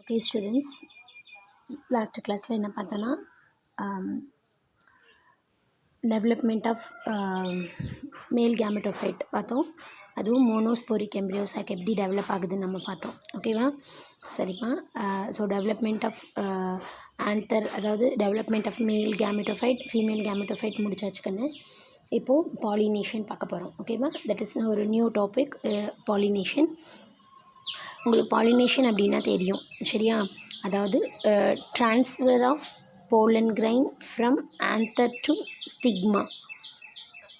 Okay students, last classல என்ன பார்த்தோன்னா development of male gametophyte பார்த்தோம். அதுவும் மோனோஸ்போரிக் எம்ப்ரியோசாக் எப்படி டெவலப் ஆகுதுன்னு நம்ம பார்த்தோம். ஓகேவா? சரிப்பா. ஸோ டெவலப்மெண்ட் ஆஃப் ஆன்தர், அதாவது development of male gametophyte, female gametophyte முடிச்சாச்சு கண்ணு. இப்போது பாலினேஷன் பார்க்க போகிறோம். ஓகேவா? தட் இஸ் ஒரு நியூ டாபிக், பாலினேஷன். உங்களுக்கு பாலினேஷன் அப்படின்னா தெரியும் சரியா? அதாவது transfer of pollen grain from anther to stigma.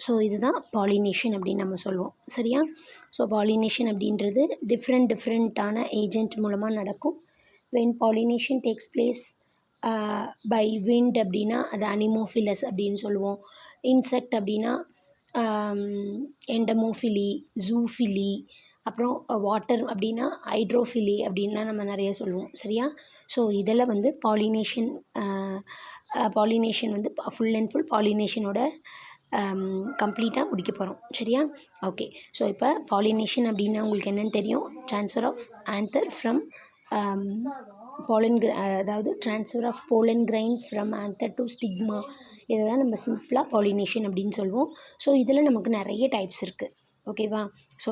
So இதுதான் பாலினேஷன் அப்படின்னு நம்ம சொல்லுவோம் சரியா? ஸோ பாலினேஷன் அப்படின்றது டிஃப்ரெண்ட்டான ஏஜென்ட் மூலமாக நடக்கும். When pollination takes place by wind அப்படின்னா அது அனிமோஃபிலஸ் அப்படின்னு சொல்லுவோம். இன்செக்ட் அப்படின்னா எண்டமோஃபிலி, ஜூஃபிலி, அப்புறம் வாட்டர் அப்படின்னா ஹைட்ரோஃபிலி அப்படின்லாம் நம்ம நிறைய சொல்லுவோம் சரியா? ஸோ இதில் வந்து பாலினேஷன் வந்து ஃபுல் அண்ட் ஃபுல் பாலினேஷனோட கம்ப்ளீட்டாக முடிக்க போகிறோம் சரியா? ஓகே. ஸோ இப்போ பாலினேஷன் அப்படின்னா உங்களுக்கு என்னென்னு தெரியும். ட்ரான்ஸ்ஃபர் ஆஃப் ஆன்தர் ஃப்ரம் அதாவது transfer of pollen grain from anther to stigma. இதை தான் நம்ம சிம்பிளாக பாலினேஷன் அப்படின்னு சொல்லுவோம். ஸோ இதில் நமக்கு நிறைய டைப்ஸ் இருக்குது. ஓகேவா? ஸோ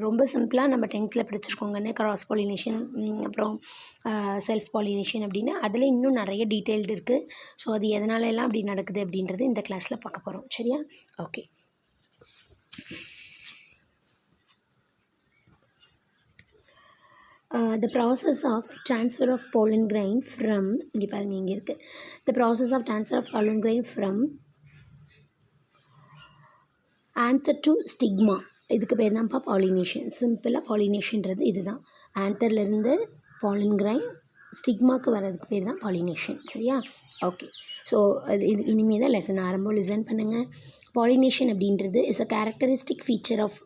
ரொம்ப சிம்பிளாக நம்ம 10th படிச்சிருக்கோங்கன்னு கிராஸ் பாலினேஷன், அப்புறம் செல்ஃப் பாலினேஷன் அப்படின்னு அதில் இன்னும் நிறைய டீட்டெயில்டு இருக்குது. ஸோ அது எதனால எல்லாம் அப்படி நடக்குது அப்படின்றது இந்த கிளாஸில் பார்க்க போகிறோம் சரியா? Okay. The process of transfer of pollen grain from, இங்கே பாருங்கள் இங்கே இருக்குது, the process of transfer of pollen grain from anther to stigma. இதுக்கு பேர் தான்ப்பா பாலினேஷன். சிம்பிளாக பாலினேஷன்றது இது தான். ஆன்தர்லேருந்து பாலன் கிரைன் ஸ்டிக்மாவுக்கு வர்றதுக்கு பேர் தான் பாலினேஷன் சரியா? ஓகே. ஸோ இது இனிமேல் தான் லெசன் ஆரம்பம். லிசன் பண்ணுங்கள். பாலினேஷன் அப்படின்றது is a characteristic feature of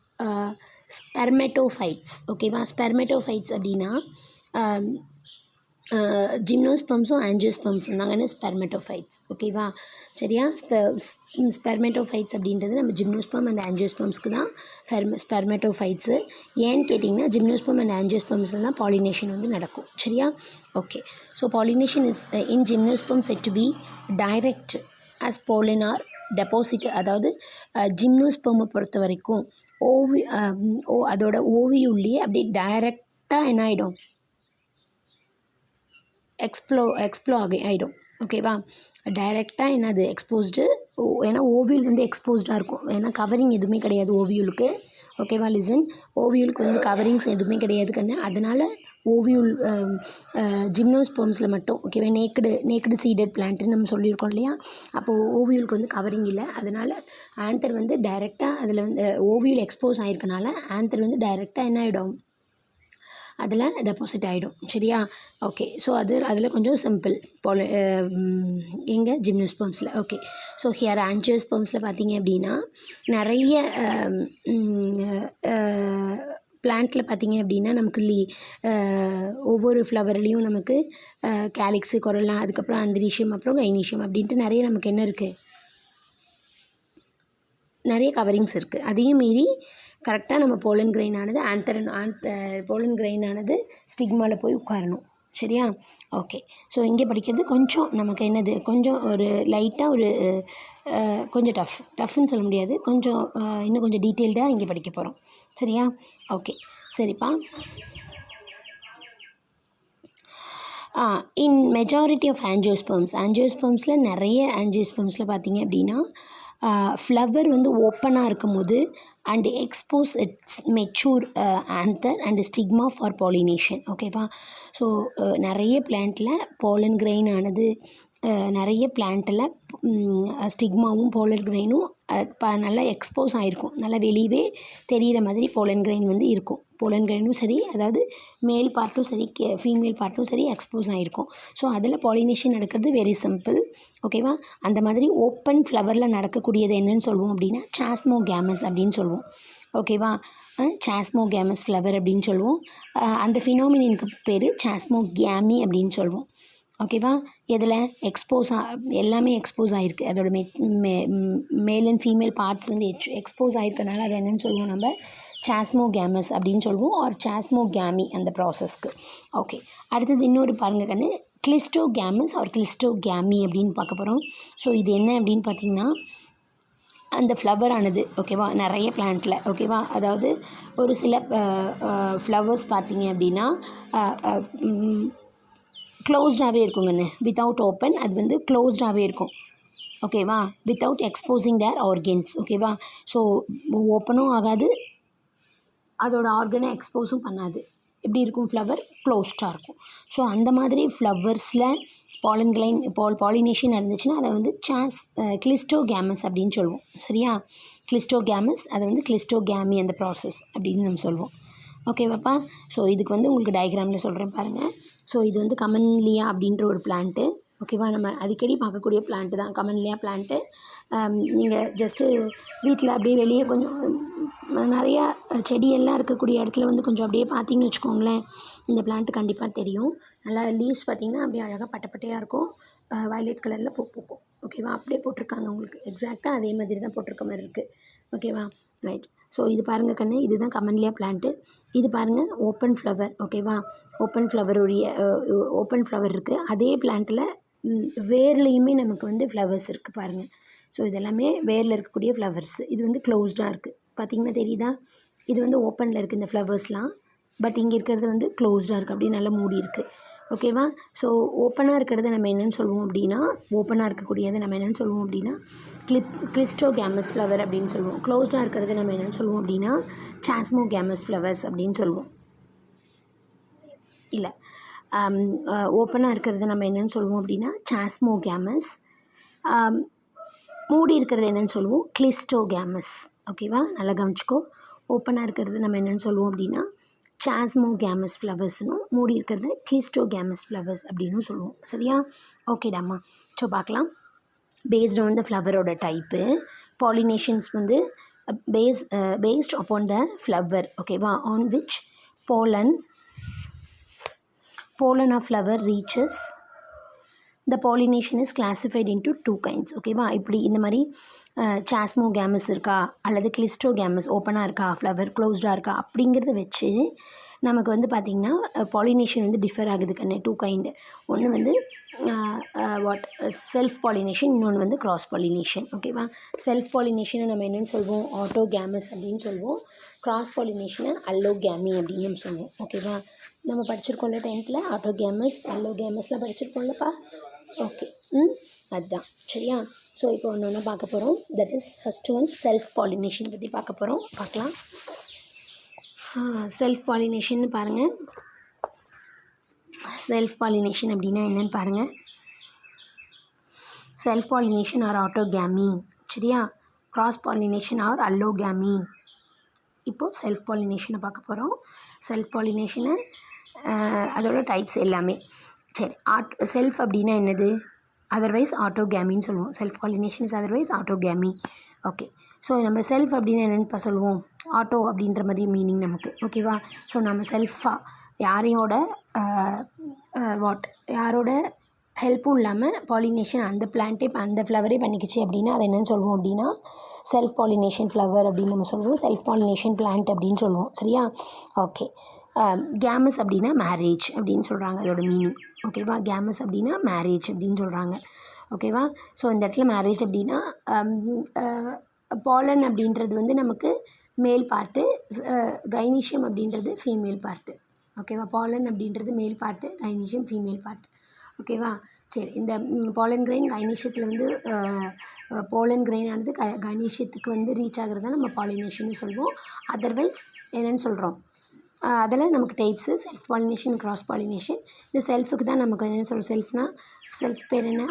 spermatophytes. ஓகேவா? ஸ்பெர்மெட்டோஃபைட்ஸ் அப்படின்னா ஜிம்னோஸ்பம்ஸும் ஆஞ்சியோஸ்பம்ஸும் தாங்கன்னு ஸ்பெர்மெட்டோஃபைட்ஸ். ஓகேவா? சரியா? ஸ்பெர்மெட்டோஃபைட்ஸ் அப்படின்றது நம்ம ஜிம்னோஸ்பம் அண்ட் ஆஞ்சியோஸ்பம்ஸ்க்கு தான் ஸ்பெர்மெட்டோஃபைட்ஸு. ஏன்னு கேட்டிங்கன்னா ஜிம்னோஸ்பம் அண்ட் ஆஞ்சியோஸ்பம்ஸில் தான் பாலினேஷன் வந்து நடக்கும் சரியா? Okay. So pollination is in gymnosperm said to be direct as pollen are deposit. அதாவது ஜிம்னோஸ்பம்மை பொறுத்த வரைக்கும் அதோட ஓவியுள்ளே அப்படியே டைரெக்டாக என்ன ஆகிடும், எக்ஸ்ப்ளோ ஆகிடும். ஓகேவா? டைரெக்டாக என்னது எக்ஸ்போஸ்டு. ஏன்னா ஓவியூல் வந்து எக்ஸ்போஸ்டாக இருக்கும். ஏன்னா கவரிங் எதுவுமே கிடையாது ஓவியூலுக்கு. ஓகேவா? லிசன். ஓவியூலுக்கு வந்து கவரிங்ஸ் எதுவுமே கிடையாது கண்ணு. அதனால் ஓவியூல் ஜிம்னோஸ்பர்ம்ஸில் மட்டும், ஓகேவா, நேக்கடு சீடட் பிளான்ட்டுன்னு நம்ம சொல்லியிருக்கோம் இல்லையா? அப்போது ஓவியூலுக்கு வந்து கவரிங் இல்லை. அதனால் ஆன்தர் வந்து டைரெக்டாக அதில் வந்து ஓவியூல் எக்ஸ்போஸ் ஆகிருக்கனால ஆன்தர் வந்து டைரெக்டாக என்ன ஆகிடும், அதில் டெபாசிட் ஆகிடும் சரியா? ஓகே. ஸோ அதில் கொஞ்சம் சிம்பிள் எங்கள் ஜிம்னோஸ்பர்ம்ஸில். ஓகே. ஸோ ஹியர் ஆஞ்சியோஸ்பர்ம்ஸில் பார்த்தீங்க அப்படின்னா நிறைய பிளான்ட்டில் பார்த்தீங்க அப்படின்னா நமக்கு ஒவ்வொரு ஃப்ளவர்லேயும் நமக்கு கேலிக்ஸு, கொரலா, அதுக்கப்புறம் அந்திரீஷியம், அப்புறம் கைனீஷியம் அப்படின்ட்டு நிறைய நமக்கு என்ன இருக்குது, நிறைய கவரிங்ஸ் இருக்குது. அதையும் மீறி கரெக்டாக நம்ம போலன் கிரைனானது போலன் கிரைனானது ஸ்டிக்மாவில் போய் உட்காரணும் சரியா? ஓகே. ஸோ இங்கே படிக்கிறது கொஞ்சம் நமக்கு என்னது, கொஞ்சம் ஒரு லைட்டாக ஒரு கொஞ்சம் டஃப்னு சொல்ல முடியாது, கொஞ்சம் இன்னும் கொஞ்சம் டீட்டெயில்டாக இங்கே படிக்க போகிறோம் சரியா? ஓகே. சரிப்பா. இன் மெஜாரிட்டி ஆஃப் ஆஞ்சியோஸ்பர்ம்ஸில் நிறைய ஆஞ்சியோஸ்பர்ம்ஸில் பார்த்தீங்க அப்படின்னா ஃப்ளவர் வந்து ஓப்பனாக இருக்கும் போது and expose it's mature anther and stigma for pollination. ஓகேவா? ஸோ நிறைய பிளான்ட்டில் போலன் கிரெயின் ஆனது, நிறைய பிளான்ட்டில் ஸ்டிக்மாவும் போலன் கிரெயினும் நல்லா எக்ஸ்போஸ் ஆகிருக்கும். நல்லா வெளியவே தெரிகிற மாதிரி போலன் கிரெயின் வந்து இருக்கும். போலன் கிரெயினும் சரி, அதாவது மேல் பார்ட்டும் சரி, ஃபீமேல் பார்ட்டும் சரி எக்ஸ்போஸ் ஆகிருக்கும். ஸோ அதில் பாலினேஷன் நடக்கிறது வெரி சிம்பிள். ஓகேவா? அந்த மாதிரி ஓப்பன் ஃப்ளவரில் நடக்கக்கூடியது என்னன்னு சொல்லுவோம் அப்படின்னா சாஸ்மோகேமஸ் அப்படின்னு சொல்லுவோம். ஓகேவா? சாஸ்மோகேமஸ் ஃப்ளவர் அப்படின்னு சொல்லுவோம். அந்த ஃபினோமினனுக்கு பேர் சாஸ்மோகேமி அப்படின்னு சொல்லுவோம். ஓகேவா? இதில் எல்லாமே எக்ஸ்போஸ் ஆகிருக்கு. அதோட மேல் அண்ட் ஃபீமேல் பார்ட்ஸ் வந்து எக்ஸ்போஸ் ஆகிருக்கனால அது என்னென்னு சொல்லுவோம் நம்ம சாஸ்மோகேமஸ் அப்படின்னு சொல்லுவோம், ஆர் சாஸ்மோகேமி அந்த ப்ராசஸ்க்கு. ஓகே, அடுத்தது இன்னொரு பாருங்கள் கண்ணு, கிளிஸ்டோகேமஸ் ஆர் கிளிஸ்டோகேமி அப்படின்னு பார்க்க போகிறோம். ஸோ இது என்ன அப்படின்னு பார்த்தீங்கன்னா, அந்த ஃப்ளவர் ஆனது ஓகேவா நிறைய பிளான்ட்டில் ஓகேவா, அதாவது ஒரு சில ஃப்ளவர்ஸ் பார்த்தீங்க அப்படின்னா க்ளோஸ்டாகவே இருக்குங்கண்ணு, வித்தவுட் ஓப்பன், அது வந்து க்ளோஸ்டாகவே இருக்கும் ஓகேவா, வித்தவுட் எக்ஸ்போசிங் தேர் ஆர்கன்ஸ் ஓகேவா. ஸோ ஓப்பனும் ஆகாது, அதோட ஆர்கனை எக்ஸ்போஸும் பண்ணாது. எப்படி இருக்கும் ஃப்ளவர், க்ளோஸ்டாக இருக்கும். ஸோ அந்த மாதிரி ஃப்ளவர்ஸில் பாலினேஷன் இருந்துச்சுன்னா அதை வந்து கிளிஸ்டோகேமஸ் அப்படின்னு சொல்லுவோம். சரியா, கிளிஸ்டோகேமஸ், அதை வந்து கிளிஸ்டோகேமி அந்த ப்ராசஸ் அப்படின்னு நம்ம சொல்லுவோம். ஓகேவாப்பா. ஸோ இதுக்கு வந்து உங்களுக்கு டயக்ராமில் சொல்கிறேன் பாருங்கள். ஸோ இது வந்து கமன்லியா அப்படின்ற ஒரு பிளான்ட்டு ஓகேவா, நம்ம அடிக்கடி பார்க்கக்கூடிய பிளான்ட்டு தான் கமன்லியா பிளான்ட்டு. நீங்கள் ஜஸ்ட்டு வீட்டில் அப்படியே வெளியே கொஞ்சம் நிறையா செடியெல்லாம் இருக்கக்கூடிய இடத்துல வந்து கொஞ்சம் அப்படியே பார்த்தீங்கன்னு வச்சுக்கோங்களேன், இந்த பிளான்ட்டு கண்டிப்பாக தெரியும். நல்லா லீவ்ஸ் பார்த்திங்கன்னா அப்படியே அழகாக பட்டையாக இருக்கும், வயலட் கலரில் பூக்கும் ஓகேவா. அப்படியே போட்டிருக்காங்க உங்களுக்கு, எக்ஸாக்டாக அதே மாதிரி தான் போட்டிருக்க மாதிரி இருக்குது ஓகேவா. ரைட். ஸோ இது பாருங்கள் கண்ணு, இதுதான் கமன்லியா பிளான்ட்டு. இது பாருங்கள் ஓப்பன் ஃப்ளவர் ஓகேவா, ஓப்பன் ஃப்ளவர் இருக்குது. அதே பிளான்ட்டில் வேர்லேயுமே நமக்கு வந்து ஃப்ளவர்ஸ் இருக்குது பாருங்கள். ஸோ இதெல்லாமே வேரில் இருக்கக்கூடிய ஃப்ளவர்ஸ். இது வந்து க்ளோஸ்டாக இருக்குது பார்த்திங்கன்னா தெரியுதா, இது வந்து ஓப்பனில் இருக்குது இந்த ஃப்ளவர்ஸ்லாம், பட் இங்கே இருக்கிறது வந்து க்ளோஸ்டாக இருக்குது, அப்படியே நல்லா மூடி இருக்குது ஓகேவா. ஸோ ஓப்பனாக இருக்கிறத நம்ம என்னென்னு சொல்லுவோம் அப்படின்னா, ஓப்பனாக இருக்கக்கூடியதை நம்ம என்னென்னு சொல்லுவோம் அப்படின்னா கிளிஸ்டோகேமஸ் ஃப்ளவர் அப்படின்னு சொல்லுவோம். க்ளோஸ்டாக இருக்கிறத நம்ம என்னென்னு சொல்லுவோம் அப்படின்னா சாஸ்மோகேமஸ் ஃப்ளவர்ஸ் அப்படின்னு சொல்லுவோம். இல்லை, ஓப்பனாக இருக்கிறது நம்ம என்னென்னு சொல்லுவோம் அப்படின்னா சாஸ்மோகேமஸ், மூடி இருக்கிறது என்னென்னு சொல்லுவோம் கிளிஸ்டோகேமஸ் ஓகேவா. நல்லா கவனிச்சிக்கோ, ஓப்பனாக இருக்கிறது நம்ம என்னென்னு சொல்லுவோம் அப்படின்னா சாஸ்மோகேமஸ் ஃப்ளவர்ஸ்னும், மூடி இருக்கிறது கிளிஸ்டோகேமஸ் ஃப்ளவர்ஸ் அப்படின்னு சொல்லுவோம். சரியா, ஓகேடாம்மா. ஸோ பார்க்கலாம், பேஸ்ட் ஆன் த ஃப்ளவரோட டைப்பு, பாலினேஷன்ஸ் வந்து பேஸ்ட் அப்பான் த ஃப்ளவர் ஓகேவா, on which pollen of flower reaches, the pollination is classified into 2 kinds ஓகேவா. இப்படி இந்த மாதிரி சாஸ்மோகேமஸ் இருக்கா அல்லது கிளிஸ்டோகேமஸ் ஓப்பனாக இருக்கா, ஃப்ளவர் க்ளோஸ்டாக இருக்கா அப்படிங்கிறத வச்சு நமக்கு வந்து பார்த்திங்கன்னா பாலினேஷன் வந்து டிஃபர் ஆகுது கண்ணு. 2 கைண்டு. ஒன்று வந்து செல்ஃப் பாலினேஷன், இன்னொன்று வந்து கிராஸ் பாலினேஷன் ஓகேவா. செல்ஃப் பாலினேஷனை நம்ம என்னென்னு சொல்வோம், ஆட்டோகேமஸ் அப்படின்னு சொல்லுவோம். கிராஸ் பாலினேஷனை அல்லோகேமி அப்படின்னு சொல்லுவோம் ஓகேவா. நம்ம படிச்சிருக்கோம்ல 10th ஆட்டோகேமஸ் அல்லோகேமஸ்லாம் படிச்சிருக்கோம்லப்பா. ஓகே, அதுதான் சரியா. ஸோ இப்போ ஒன்று ஒன்று பார்க்க போகிறோம். That is first one self pollination பற்றி பார்க்க போகிறோம். பார்க்கலாம். செல்ஃப் பாலினேஷன் பாருங்கள். செல்ஃப் பாலினேஷன் அப்படின்னா என்னென்னு பாருங்கள். செல்ஃப் பாலினேஷன் ஆர் ஆட்டோகேமி, சரியா. Cross pollination or allogamy. இப்போது செல்ஃப் பாலினேஷனை பார்க்க போகிறோம். செல்ஃப் பாலினேஷனை அதோட டைப்ஸ் எல்லாமே சரி. செல்ஃப் அப்படின்னா என்னது, அதர்வைஸ் ஆட்டோகேமின்னு சொல்லுவோம். Self pollination is otherwise autogamy. Okay, so நம்ம செல்ஃப் அப்படின்னா என்னென்னு சொல்லுவோம், ஆட்டோ அப்படின்ற மாதிரி மீனிங் நமக்கு ஓகேவா. ஸோ நம்ம செல்ஃபாக யாரோட ஹெல்ப்பும் இல்லாமல் பாலினேஷன் அந்த பிளான்ட்டே அந்த ஃப்ளவரே பண்ணிக்கிச்சு அப்படின்னா அதை என்னென்னு சொல்லுவோம் அப்படின்னா செல்ஃப் பாலினேஷன் ஃப்ளவர் அப்படின்னு நம்ம சொல்லுவோம். செல்ஃப் பாலினேஷன் பிளான்ட் அப்படின்னு சொல்லுவோம். சரியா, ஓகே. கேமஸ் அப்படின்னா மேரேஜ் அப்படின்னு சொல்கிறாங்க, அதோட மீனிங் ஓகேவா. கேமஸ் அப்படின்னா மேரேஜ் அப்படின்னு சொல்கிறாங்க ஓகேவா. ஸோ இந்த இடத்துல மேரேஜ் அப்படின்னா பாலன் அப்படின்றது வந்து நமக்கு மேல் பார்ட்டு, கைனீஷியம் அப்படின்றது ஃபீமேல் பார்ட்டு ஓகேவா. பாலன் அப்படின்றது மேல் பார்ட்டு, கைனீஷியம் ஃபீமேல் பார்ட் ஓகேவா. சரி, இந்த பாலன் கிரெயின் கைனீஷியத்தில் வந்து போலன் கிரெயின் ஆனது கைனீஷியத்துக்கு வந்து ரீச் ஆகிறது தான் நம்ம பாலினேஷன் சொல்லுவோம். அதர்வைஸ் என்னென்னு சொல்கிறோம், அதில் நமக்கு types self pollination, cross pollination. இந்த செல்ஃபுக்கு தான் நமக்கு என்னென்னு சொல்கிறோம், செல்ஃப் பேர் என்ன,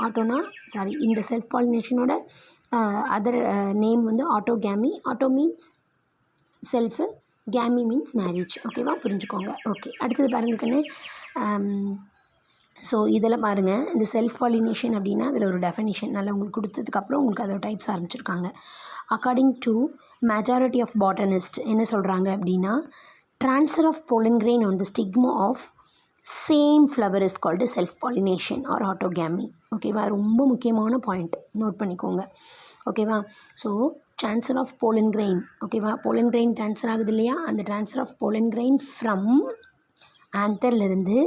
ஆட்டோனா சாரி, இந்த செல்ஃப் பாலினேஷனோட அதர் நேம் வந்து autogamy. Auto means self, gamy means marriage ஓகேவா, புரிஞ்சுக்கோங்க. ஓகே, அடுத்தது பாருங்கள் கண்ணு. ஸோ இதெல்லாம் பாருங்கள், இந்த செல்ஃப் பாலினேஷன் அப்படின்னா அதில் ஒரு டெஃபினிஷன் நல்லா உங்களுக்கு கொடுத்ததுக்கப்புறம் உங்களுக்கு அதோட டைப்ஸ் ஆரம்பிச்சிருக்காங்க. According to majority of botanist என்ன சொல்கிறாங்க அப்படின்னா, transfer of pollen grain on the stigma of same flower is called self pollination or autogamy ஓகேவா. ரொம்ப முக்கியமான பாயிண்ட், நோட் பண்ணிக்கோங்க ஓகேவா. So transfer of pollen grain. ஓகேவா, pollen grain ட்ரான்ஸ்ஃபர் ஆகுது இல்லையா, அந்த transfer of pollen grain from ஆந்தர்லேருந்து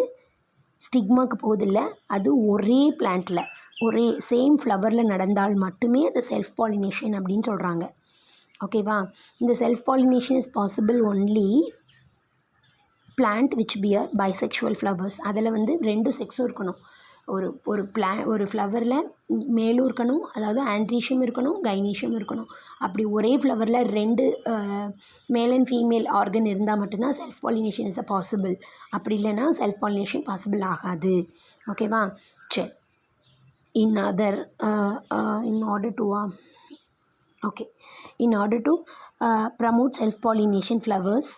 ஸ்டிக்மாக்கு போகுதில்ல, அது ஒரே பிளான்ட்டில் ஒரே சேம் ஃப்ளவரில் நடந்தால் மட்டுமே அது செல்ஃப் பாலினேஷன் அப்படின்னு சொல்கிறாங்க. ஓகேவா, இந்த self pollination is possible only plant which bear bisexual flowers. அதில் வந்து 2 செக்ஸும் இருக்கணும். ஒரு ஃப்ளவரில் மேலும் இருக்கணும், அதாவது ஆண்ட்ரீஷியம் இருக்கணும், கைனீஷியம் இருக்கணும். அப்படி ஒரே ஃப்ளவரில் 2 மேல் அண்ட் ஃபீமேல் ஆர்கன் இருந்தால் மட்டும்தான் self pollination is a possible. அப்படி இல்லைன்னா செல்ஃப் பாலினேஷன் பாசிபிள் ஆகாது. ஓகேவா, சரி. in order to promote self-pollination flowers,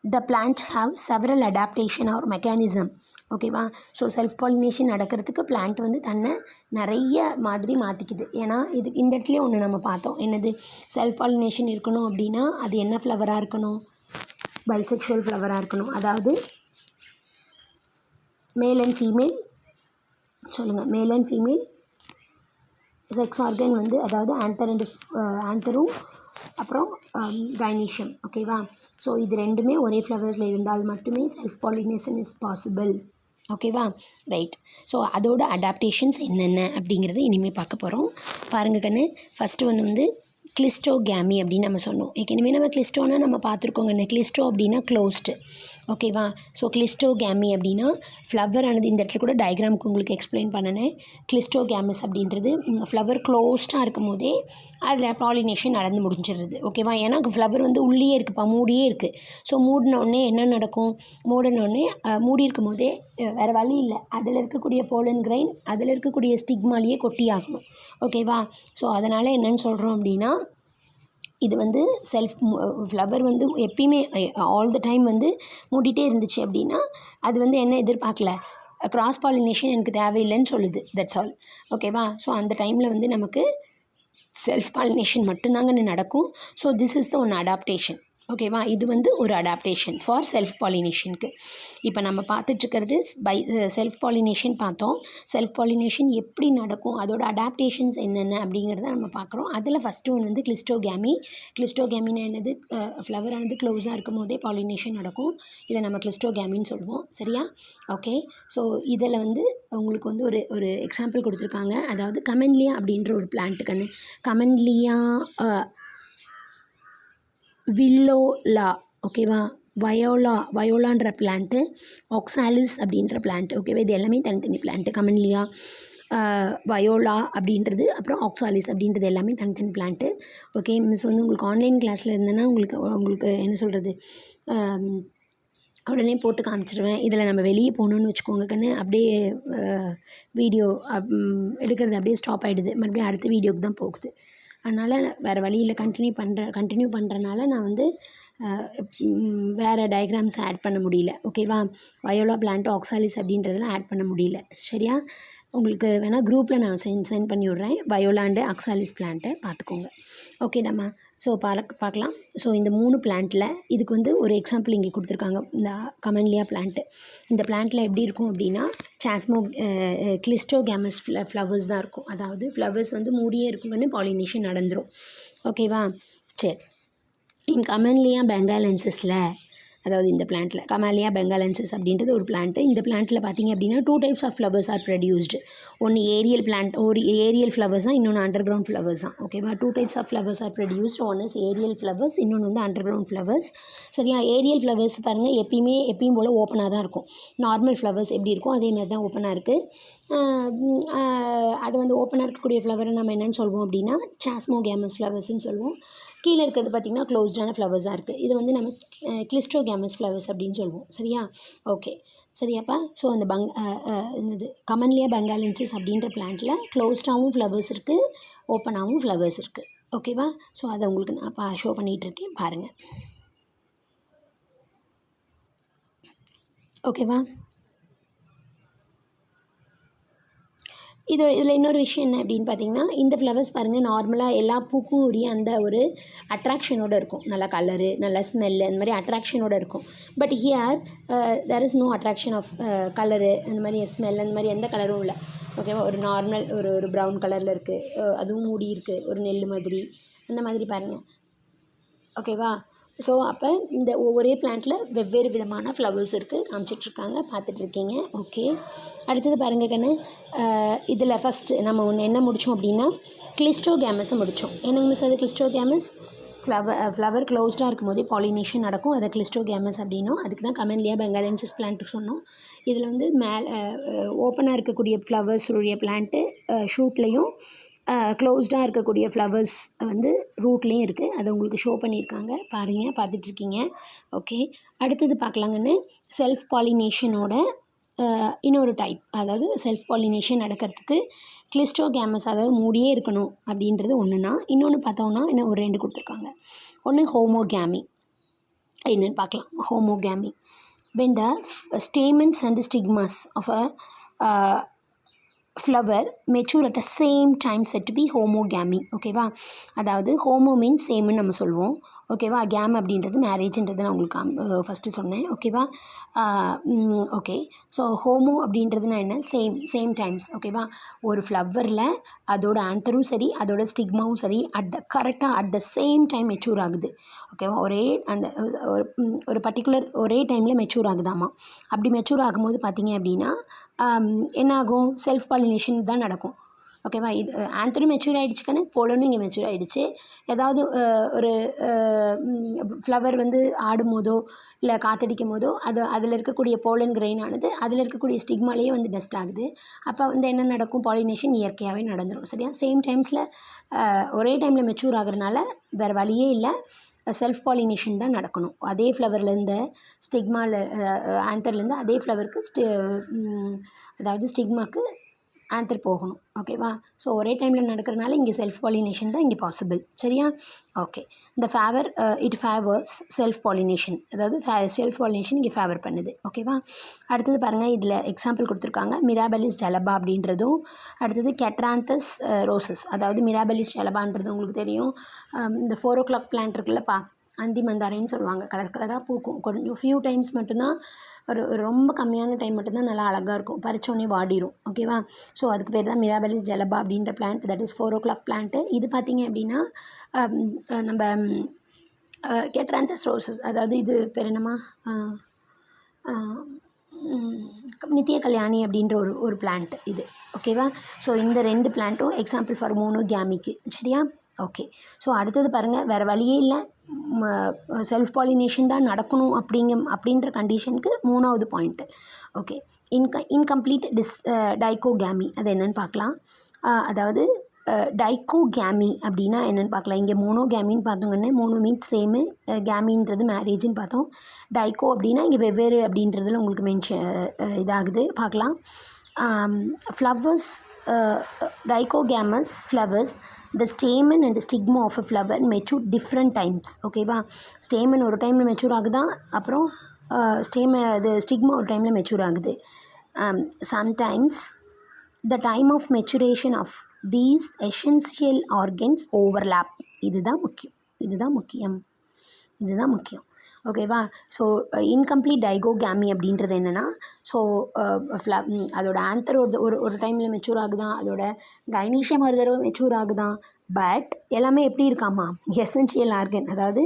the plant have several adaptation or mechanism. ஓகேவா, ஸோ செல்ஃப் பாலினேஷன் நடக்கிறதுக்கு பிளான்ட் வந்து தன்னை நிறைய மாதிரி மாற்றிக்குது. ஏன்னா இந்த இடத்துலையே ஒன்று நம்ம பார்த்தோம், என்னது, செல்ஃப் பாலினேஷன் இருக்கணும் அப்படின்னா அது என்ன ஃப்ளவராக இருக்கணும், பைசெக்ஷுவல் ஃப்ளவராக இருக்கணும். அதாவது மேல் அண்ட் ஃபீமேல் சொல்லுங்கள், male and female sex organ வந்து, அதாவது ஆந்தரும் அப்புறம் கைனீஷியம். ஓகேவா, ஸோ இது ரெண்டுமே ஒரே ஃப்ளவர்ஸில் இருந்தால் மட்டுமே செல்ஃப் பாலினேஷன் இஸ் பாசிபிள். ஓகேவா, ரைட். ஸோ அதோட அடாப்டேஷன்ஸ் என்னென்ன அப்படிங்கிறத இனிமேல் பார்க்க போகிறோம். பாருங்கள் கண்ணு, ஃபஸ்ட்டு ஒன்று வந்து கிளிஸ்டோகேமி அப்படின்னு நம்ம சொன்னோம். ஏற்கனவே நம்ம கிளிஸ்டோன்னா நம்ம பார்த்துருக்கோங்க. கிளிஸ்டோ அப்படின்னா க்ளோஸ்டு. ஓகேவா, ஸோ கிளிஸ்டோகேமி அப்படின்னா ஃப்ளவர் ஆனது, இந்த இடத்துல கூட டயக்ராமுக்கு உங்களுக்கு எக்ஸ்பிளைன் பண்ணினேன். கிளிஸ்டோகேமஸ் அப்படின்றது ஃப்ளவர் க்ளோஸ்டாக இருக்கும் போதே அதில் பாலினேஷன் நடந்து முடிஞ்சிடுறது. ஓகேவா, ஏன்னா ஃப்ளவர் வந்து உள்ளே இருக்குப்பா, மூடியே இருக்குது. ஸோ மூடினோடனே என்ன நடக்கும், மூடி இருக்கும் போதே வேறு வழி இல்லை, அதில் இருக்கக்கூடிய pollen grain அதில் இருக்கக்கூடிய ஸ்டிக்மாலேயே கொட்டி ஆகணும். ஓகேவா, ஸோ அதனால் என்னன்னு சொல்கிறோம் அப்படின்னா, இது வந்து ஃப்ளவர் வந்து எப்பயுமே ஆல் த டைம் வந்து மூடிட்டே இருந்துச்சு அப்படின்னா அது வந்து என்ன எதிர்பார்க்கல, கிராஸ் பாலினேஷன் எனக்கு தேவையில்லைன்னு சொல்லுது. That's all. ஓகேவா, ஸோ அந்த டைமில் வந்து நமக்கு செல்ஃப் பாலினேஷன் மட்டும்தாங்க நடக்கும். So this is the one adaptation. ஓகேவா, இது வந்து ஒரு அடாப்டேஷன் ஃபார் செல்ஃப் பாலினேஷனுக்கு. இப்போ நம்ம பார்த்துட்ருக்கிறது செல்ஃப் பாலினேஷன் பார்த்தோம். செல்ஃப் பாலினேஷன் எப்படி நடக்கும், அதோட அடாப்டேஷன்ஸ் என்னென்ன அப்படிங்கிறத நம்ம பார்க்குறோம். அதில் ஃபஸ்ட்டு ஒன்று வந்து கிளிஸ்டோகேமின்னா என்னது, ஃப்ளவர் ஆனது க்ளோஸாக இருக்கும் போதே பாலினேஷன் நடக்கும். இதை நம்ம கிளிஸ்டோகேமின்னு சொல்லுவோம். சரியா, ஓகே. ஸோ இதில் வந்து உங்களுக்கு வந்து ஒரு எக்ஸாம்பிள் கொடுத்துருக்காங்க. அதாவது கமென்லியா அப்படின்ற ஒரு பிளான்ட்டுக்குன்னு, கமென்லியா வில்லோலா. ஓகேவா, வயோலான்ற பிளான்ட்டு, ஆக்சாலிஸ் அப்படின்ற பிளான்ட். ஓகேவா, இது எல்லாமே தனித்தனி பிளான்ட்டு. கமென்லியா, வயோலா அப்படின்றது, அப்புறம் ஆக்சாலிஸ் அப்படின்றது எல்லாமே தனித்தனி பிளான்ட்டு. ஓகே, மிஸ் வந்து உங்களுக்கு ஆன்லைன் கிளாஸில் இருந்தேன்னா உங்களுக்கு என்ன சொல்கிறது, உடனே போட்டு காமிச்சிடுவேன். இதில் நம்ம வெளியே போகணுன்னு வச்சுக்கோங்க கண்ணு, அப்படியே வீடியோ எடுக்கிறது அப்படியே ஸ்டாப் ஆகிடுது, மறுபடியும் அடுத்த வீடியோவுக்கு தான் போகுது. அதனால் வேறு வழியில் கண்டினியூ பண்ணுறனால நான் வந்து வேறு டயக்ராம்ஸ் ஆட் பண்ண முடியல. ஓகேவா, வயோலா பிளான்ட், ஆக்சாலிஸ் அப்படின்றதெல்லாம் ஆட் பண்ண முடியல. சரியா, உங்களுக்கு வேணால் குரூப்பில் நான் சென்ட் பண்ணி விட்றேன். வயோலா அண்டு ஆக்சாலிஸ் பிளான்ட்டை பார்த்துக்கோங்க. ஓகேடாம்மா, ஸோ பார்க்கலாம். ஸோ இந்த 3 பிளான்ட்டில் இதுக்கு வந்து ஒரு எக்ஸாம்பிள் இங்கே கொடுத்துருக்காங்க, இந்த கமென்லியா பிளான்ட்டு. இந்த பிளான்ட்டில் எப்படி இருக்கும் அப்படின்னா, கிளிஸ்டோகேமஸ் ஃப்ளவர்ஸ் தான் இருக்கும். அதாவது ஃப்ளவர்ஸ் வந்து மூடியே இருக்குங்கன்னு பாலினேஷன் நடந்துடும். ஓகேவா, சரி. இன் கமென்லியா பெங்காலென்சிஸில், அதாவது இந்த பிளான்ட்டில் கமாலியா பெங்காலென்சிஸ் அப்படின்றது ஒரு பிளான்ட்டு. இந்த பிளான்ட்டில் பார்த்திங்க அப்படின்னா 2 types of flowers are produced. ஒன்று ஏரியல் ஃப்ளவர்ஸ் தான், இன்னொன்று அண்டர் கிரவுண்ட் ஃப்ளவர்ஸ் தான். ஓகேவா, 2 types of flowers are produced. ஒன்று இஸ் ஏரியல் ஃப்ளவர்ஸ், இன்னொன்று வந்து அண்டர் கிரவுண்ட் ஃப்ளவர்ஸ். சரியா, ஏரியல் ஃப்ளவர்ஸ் பாருங்கள் எப்பயும் போல் ஓப்பனாக தான் இருக்கும். நார்மல் ஃப்ளவர்ஸ் எப்படி இருக்கும் அதே மாதிரி தான் ஓப்பனாக இருக்குது. அது வந்து ஓப்பனாக இருக்கக்கூடிய ஃப்ளவரை நம்ம என்னென்னு சொல்வோம் அப்படின்னா சாஸ்மோகேமஸ் ஃப்ளவர்ஸ்னு சொல்லுவோம். கீழே இருக்கிறது பார்த்திங்கன்னா க்ளோஸ்டான ஃப்ளவர்ஸாக இருக்குது. இது வந்து நம்ம கிளிஸ்டோகேமஸ் ஃப்ளவர்ஸ் அப்படின்னு சொல்லுவோம். சரியா, ஓகே, சரியாப்பா. ஸோ அந்த என்னது கமென்லியா பெங்காலென்சிஸ் அப்படின்ற பிளான்ட்டில் க்ளோஸ்டாகவும் ஃப்ளவர்ஸ் இருக்குது, ஓப்பனாகவும் ஃப்ளவர்ஸ் இருக்குது. ஓகேவா, ஸோ அதை உங்களுக்கு நான் ஷோ பண்ணிகிட்ருக்கேன் பாருங்கள். ஓகேவா, இதில் இன்னொரு விஷயம் என்ன அப்படின்னு பார்த்தீங்கன்னா, இந்த ஃப்ளவர்ஸ் பாருங்கள், நார்மலாக எல்லா பூக்கும் உரிய அந்த ஒரு அட்ராக்ஷனோடு இருக்கும். நல்லா கலரு, நல்லா ஸ்மெல்லு, அந்த மாதிரி அட்ராக்ஷனோடு இருக்கும். But here there is no attraction of colour, அந்த மாதிரி ஸ்மெல், அந்த மாதிரி எந்த கலரும் இல்லை. ஓகேவா, ஒரு நார்மல் ஒரு ப்ரௌன் கலரில் இருக்குது, அதுவும் மூடி இருக்குது, ஒரு நெல் மாதிரி. அந்த மாதிரி பாருங்கள். ஓகேவா? ஸோ அப்போ இந்த ஒரே பிளான்ட்டில் வெவ்வேறு விதமான ஃப்ளவர்ஸ் இருக்குது, காமிச்சிட்ருக்காங்க, பார்த்துட்ருக்கீங்க. ஓகே, அடுத்தது பாருங்கள் கண்ணு. இதில் ஃபஸ்ட்டு நம்ம ஒன்று என்ன முடித்தோம் அப்படின்னா கிளிஸ்டோகேமஸை முடித்தோம். என்னங்க மிஸ் அது கிளிஸ்டோகேமஸ்? ஃப்ளவர் க்ளோஸ்டாக இருக்கும் போதே பாலினேஷன் நடக்கும், அதை கிளிஸ்டோகேமஸ் அப்படின்னும். அதுக்கு தான் கமெண்ட்லேயே பெங்காலியன்சிஸ் பிளான்ட்டு சொன்னோம். இதில் வந்து ஓப்பனாக இருக்கக்கூடிய ஃப்ளவர்ஸ் உடைய பிளான்ட்டு ஷூட்லேயும், க்ளோஸ்டாக இருக்கக்கூடிய ஃப்ளவர்ஸ் வந்து ரூட்லேயும் இருக்குது. அதை உங்களுக்கு ஷோ பண்ணியிருக்காங்க, பாருங்கள், பார்த்துட்ருக்கீங்க. ஓகே, அடுத்தது பார்க்கலாங்கன்னு செல்ஃப் பாலினேஷனோட இன்னொரு டைப். அதாவது செல்ஃப் பாலினேஷன் நடக்கிறதுக்கு கிளிஸ்டோகேமஸ், அதாவது மூடியே இருக்கணும் அப்படின்றது ஒன்றுனா, இன்னொன்று பார்த்தோம்னா இன்னும் ஒரு 2 கொடுத்துருக்காங்க. ஒன்று ஹோமோகேமி. என்னென்னு பார்க்கலாம். ஹோமோகேமி, when the stamens and stigmas of a flower mature at the same time said to be homogamy. ஓகேவா? அதாவது ஹோமோ மீன்ஸ் சேம்னு நம்ம சொல்லுவோம். ஓகேவா? கேம் அப்படின்றது மேரேஜ்ன்றது நான் உங்களுக்கு ஃபஸ்ட்டு சொன்னேன். ஓகேவா? ஓகே, ஸோ ஹோமோ அப்படின்றதுனா என்ன? Same times. ஓகேவா? ஒரு ஃப்ளவரில் அதோட ஆந்தரும் சரி, அதோட ஸ்டிக்மாவும் சரி, கரெக்டாக at the same time mature ஆகுது. ஓகேவா? ஒரு பர்டிகுலர் ஒரே டைமில் மெச்சூர் ஆகுதாமா. அப்படி மெச்சூர் ஆகும்போது பார்த்தீங்க அப்படின்னா என்ன ஆகும்? செல்ஃப் பாலினேஷன் தான் நடக்கும். ஓகேவா? இது ஆந்தரும் மெச்சூர் ஆகிடுச்சுக்கானே, போலனும் இங்கே மெச்சூர் ஆகிடுச்சு. ஏதாவது ஒரு ஃப்ளவர் வந்து ஆடும் போதோ இல்லை காற்றடிக்கும் போதோ அதில் இருக்கக்கூடிய போலன் கிரெயின் ஆனது அதில் இருக்கக்கூடிய ஸ்டிக்மாலேயே வந்து டஸ்ட் ஆகுது. அப்போ வந்து என்ன நடக்கும்? பாலினேஷன் இயற்கையாகவே நடந்துடும். சரியா? சேம் டைம்ஸில் ஒரே டைமில் மெச்சூர் ஆகுறதுனால வேறு வழியே இல்லை, செல்ஃப் பாலினேஷன் தான் நடக்கணும். அதே ஃப்ளவர்லேருந்து ஸ்டிக்மாவில் ஆந்தர்லேருந்து அதே ஃப்ளவருக்கு அதாவது ஸ்டிக்மாக்கு ஆன்சர் போகணும். ஓகேவா? ஸோ ஒரே டைமில் நடக்கிறனால இங்கே செல்ஃப் பாலினேஷன் தான் இங்கே பாசிபிள். சரியா? ஓகே, இந்த favour it favours self pollination, அதாவது செல்ஃப் பாலினேஷன் இங்கே ஃபேவர் பண்ணுது. ஓகேவா? அடுத்தது பாருங்கள், இதில் எக்ஸாம்பிள் கொடுத்துருக்காங்க. மிராபெலிஸ் ஜலபா அப்படின்றதும், அடுத்தது கெட்ராந்தஸ் ரோசஸ். அதாவது மிராபெலிஸ் ஜலபான்றது உங்களுக்கு தெரியும், இந்த 4 o'clock பிளான்ட் இருக்குல்லப்பா, அந்தி மந்தாரைன்னு சொல்லுவாங்க. கலர் கலராக பூக்கும். கொஞ்சம் ஃபியூ டைம்ஸ் மட்டும்தான், ஒரு ரொம்ப கம்மியான டைம் மட்டும்தான் நல்லா அழகாக இருக்கும், பறிச்சோடனே வாடிடும். ஓகேவா? ஸோ அதுக்கு பேர் தான் மிராபெலிஸ் ஜலபா அப்படின்ற plant, that is 4 o'clock plant. இது பார்த்திங்க அப்படின்னா நம்ம கெட்ராந்தஸ் ரோசஸ், அதாவது இது பேர் என்னம்மா, நித்திய கல்யாணி அப்படின்ற ஒரு பிளான்ட் இது. ஓகேவா? ஸோ இந்த 2 பிளான்ட்டும் எக்ஸாம்பிள் ஃபார் மோனோகேமிக்கு. சரியா? ஓகே, ஸோ அடுத்தது பாருங்கள், வேறு வழியே இல்லை, செல்ஃப் பாலினேஷன் தான் நடக்கணும் அப்படின்ற கண்டிஷனுக்கு 3வது பாயிண்ட்டு. ஓகே, இன்கம்ப்ளீட் டைகோகேமி, அது என்னென்னு பார்க்கலாம். அதாவது டைகோகேமி அப்படின்னா என்னென்னு பார்க்கலாம். இங்கே மோனோகேமின்னு பார்த்தோங்கன்னா, மோனோ மீன்ஸ் சேமு, கேமின்றது மேரேஜ்னு பார்த்தோம். டைகோ அப்படின்னா இங்கே வெவ்வேறு அப்படின்றதுல உங்களுக்கு இதாகுது, பார்க்கலாம். Flowers, dichogamous flowers, the stamen and the stigma of a flower mature different times. ஓகேவா? ஸ்டேமன் ஒரு டைமில் மெச்சூர் ஆகுதா, அப்புறம் அது ஸ்டிக்மா ஒரு டைமில் மெச்சூர் ஆகுது. Sometimes the time of maturation of these essential organs overlap. இதுதான் முக்கியம். ஓகேவா? ஸோ இன்கம்ப்ளீட் டைகோகேமி அப்படின்றது என்னென்னா, ஸோ அதோட ஆன்சர் ஒரு டைமில் மெச்சூர் ஆகுதான், அதோட கைனீஷியம் ஒரு தடவை மெச்சூர் ஆகுதான். பட் எல்லாமே எப்படி இருக்காமா? எசென்ஷியல் ஆர்கன், அதாவது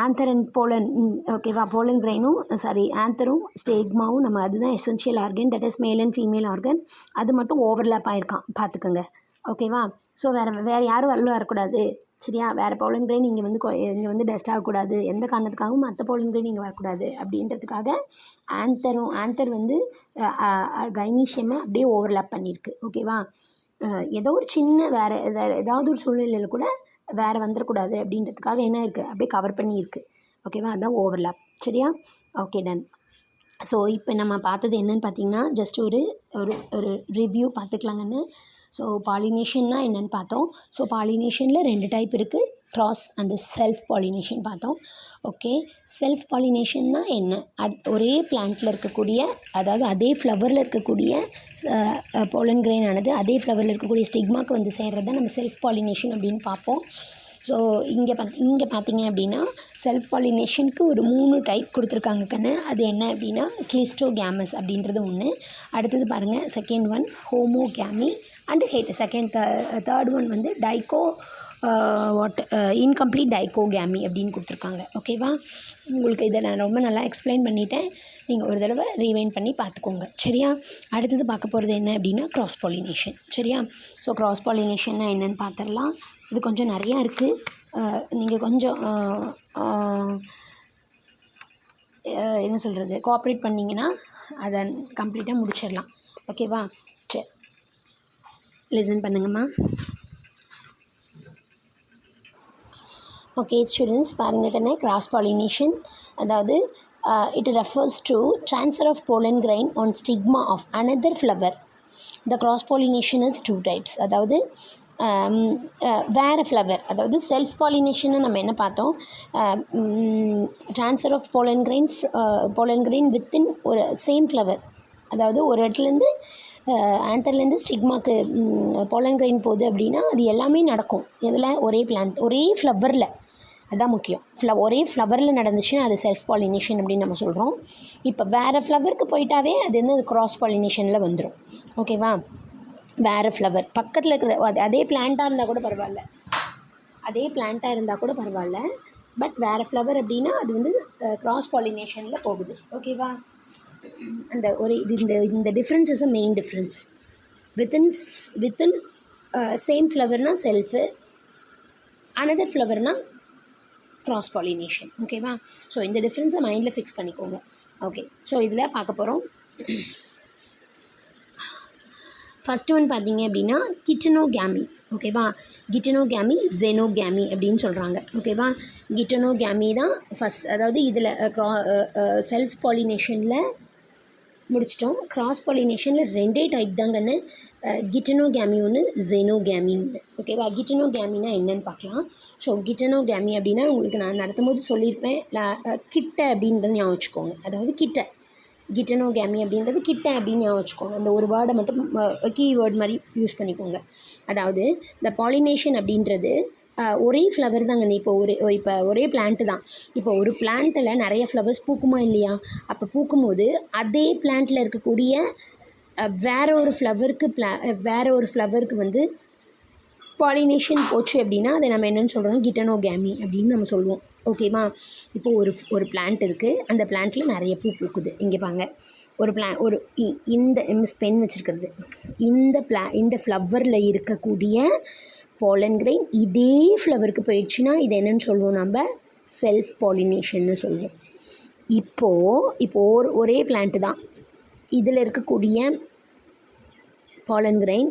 ஆந்தர் அண்ட் போலன். ஓகேவா? போலன் கிரைனும் ஆந்தரும் ஸ்டேக்மாவும் நம்ம அதுதான் essential organ, that is male and female organ. அது மட்டும் ஓவர்லேப் ஆகிருக்கான், பார்த்துக்கோங்க. ஓகேவா? ஸோ வேறு யாரும் வரக்கூடாது. சரியா? வேறு போலன் கிரெயின் இங்கே வந்து டஸ்ட் ஆகக்கூடாது, எந்த காரணத்துக்காகவும் மற்ற போலன் கிரெயின் இங்கே வரக்கூடாது அப்படின்றதுக்காக ஆந்தர் வந்து கைனீஷியமை அப்படியே ஓவர்லேப் பண்ணியிருக்கு. ஓகேவா? ஏதோ ஒரு சின்ன வேறு ஏதாவது ஒரு சூழ்நிலையில் கூட வேறு வந்துடக்கூடாது அப்படின்றதுக்காக என்ன இருக்குது, அப்படியே கவர் பண்ணியிருக்கு. ஓகேவா? அதுதான் ஓவர்லேப். சரியா? Okay, ton. ஸோ இப்போ நம்ம பார்த்தது என்னென்னு பார்த்தீங்கன்னா, ஜஸ்ட் ஒரு ரிவ்யூ பார்த்துக்கலாங்கன்னு. ஸோ பாலினேஷன்னா என்னென்னு பார்த்தோம். ஸோ பாலினேஷனில் 2 டைப் இருக்குது, கிராஸ் அண்டு செல்ஃப் பாலினேஷன் பார்த்தோம். ஓகே, செல்ஃப் பாலினேஷன்னா என்ன? ஒரே பிளான்ட்டில் இருக்கக்கூடிய, அதாவது அதே ஃப்ளவரில் இருக்கக்கூடிய போலன் கிரெயின் ஆனது அதே ஃப்ளவரில் இருக்கக்கூடிய ஸ்டிக்மாக்கு வந்து சேர்றது தான் நம்ம செல்ஃப் பாலினேஷன் அப்படின்னு பார்ப்போம். ஸோ இங்கே பார்த்தீங்க அப்படின்னா செல்ஃப் பாலினேஷனுக்கு ஒரு 3 டைப் கொடுத்துருக்காங்க கண்ணு. அது என்ன அப்படின்னா கிளிஸ்டோகேமஸ் அப்படின்றது ஒன்று. அடுத்தது பாருங்கள், second one homogamy and third one வந்து வாட் இன்கம்ப்ளீட் டைகோகேமி அப்படின்னு கொடுத்துருக்காங்க. ஓகேவா? உங்களுக்கு இதை நான் ரொம்ப நல்லா எக்ஸ்பிளைன் பண்ணிட்டேன். நீங்கள் ஒரு தடவை ரீவைண்ட் பண்ணி பார்த்துக்கோங்க. சரியா? அடுத்தது பார்க்க போகிறது என்ன அப்படின்னா கிராஸ் பாலினேஷன். சரியா? ஸோ கிராஸ் பாலினேஷன்னா என்னென்னு பார்த்துடலாம். இது கொஞ்சம் நிறையா இருக்குது. நீங்கள் கொஞ்சம் என்ன சொல்கிறது, கோஆப்ரேட் பண்ணிங்கன்னா அதை கம்ப்ளீட்டாக முடிச்சிடலாம். ஓகேவா? சரி, லிசன் பண்ணுங்கம்மா. ஓகே ஸ்டூடெண்ட்ஸ், பாருங்க கண்ணே. கிராஸ் பாலினேஷன் அதாவது it refers to transfer of pollen grain on stigma of another flower. The cross pollination is two types. அதாவது வேறு ஃப்ளவர், அதாவது செல்ஃப் பாலினேஷன்னு நம்ம என்ன பார்த்தோம், transfer of pollen grain within ஒரு சேம் ஃப்ளவர். அதாவது ஒரு இடத்துலேருந்து ஆன்தர்லேருந்து ஸ்டிக்மாக்கு போலன் கிரெயின் போகுது அப்படின்னா அது எல்லாமே நடக்கும். இதில் ஒரே பிளான்ட் ஒரே ஃப்ளவரில், அதுதான் முக்கியம். ஒரே ஃப்ளவரில் நடந்துச்சுன்னா அது செல்ஃப் பாலினேஷன் அப்படின்னு நம்ம சொல்கிறோம். இப்போ வேறு ஃப்ளவருக்கு போயிட்டாவே அது வந்து கிராஸ் பாலினேஷனில் வந்துடும். ஓகேவா? வேறு ஃப்ளவர் பக்கத்தில் இருக்கிற அதே பிளான்ட்டாக இருந்தால் கூட பரவாயில்ல, பட் வேறு ஃப்ளவர் அப்படின்னா அது வந்து கிராஸ் பாலினேஷனில் போகுது. ஓகேவா? அந்த ஒரு இந்த difference is a main difference. Within same ஃப்ளவர்னால் செல்ஃபு, அனதர் ஃப்ளவர்னால் கிராஸ் பாலினேஷன். ஓகேவா? ஸோ இந்த டிஃப்ரென்ஸை மைண்டில் ஃபிக்ஸ் பண்ணிக்கோங்க. ஓகே, ஸோ இதில் பார்க்க போகிறோம். ஃபஸ்ட்டு ஒன் பார்த்தீங்க அப்படின்னா கிட்டனோகேமி. ஓகேவா? கிட்டனோகேமி, ஜெனோகேமி அப்படின்னு சொல்கிறாங்க. ஓகேவா? கிட்டனோகேமி தான் ஃபஸ்ட். அதாவது இதில் செல்ஃப் பாலினேஷனில் முடிச்சிட்டோம். கிராஸ் பாலினேஷனில் ரெண்டே டைப் தாங்கன்னு, கிட்டனோகேமி ஒன்று, ஜெனோகேமி ஒன்று. ஓகேவா? கிட்டனோகேமினா என்னன்னு பார்க்கலாம். ஸோ கிட்டனோகேமி அப்படின்னா உங்களுக்கு நான் நடத்தும் போது சொல்லியிருப்பேன், கிட்ட அப்படின்றத ஞாபகம் வச்சுக்கோங்க. அதாவது கிட்டனோகேமி அப்படின்றது கிட்ட அப்படின்னு ஞாபகம் வச்சுக்கோங்க. அந்த ஒரு வேர்டை மட்டும் கீவேர்ட் மாதிரி யூஸ் பண்ணிக்கோங்க. அதாவது இந்த பாலினேஷன் அப்படின்றது ஒரே ஃப்ளவர் தாங்க. இப்போ ஒரே பிளான்ட்டு தான். இப்போ ஒரு பிளான்ட்டில் நிறைய ஃப்ளவர்ஸ் பூக்குமா இல்லையா? அப்போ பூக்கும்போது அதே பிளான்ட்டில் இருக்கக்கூடிய வேறு ஒரு ஃப்ளவருக்கு வந்து பாலினேஷன் போச்சு அப்படின்னா அதை நம்ம என்னென்னு சொல்கிறோம், கிட்டனோகேமி அப்படின்னு நம்ம சொல்லுவோம். ஓகேவா? இப்போது ஒரு பிளான்ட் இருக்குது, அந்த பிளான்ட்டில் நிறைய பூ பூக்குது. இங்கே பாங்க, இந்த பென் வச்சுருக்கிறது, இந்த ஃப்ளவரில் இருக்கக்கூடிய போலன் கிரெயின் இதே ஃப்ளவருக்கு போயிடுச்சுன்னா இதை என்னென்னு சொல்லுவோம், நம்ம செல்ஃப் பாலினேஷன்னு சொல்லுவோம். இப்போது ஒரே பிளான்ட்டு தான், இதில் இருக்கக்கூடிய போலன் கிரெயின்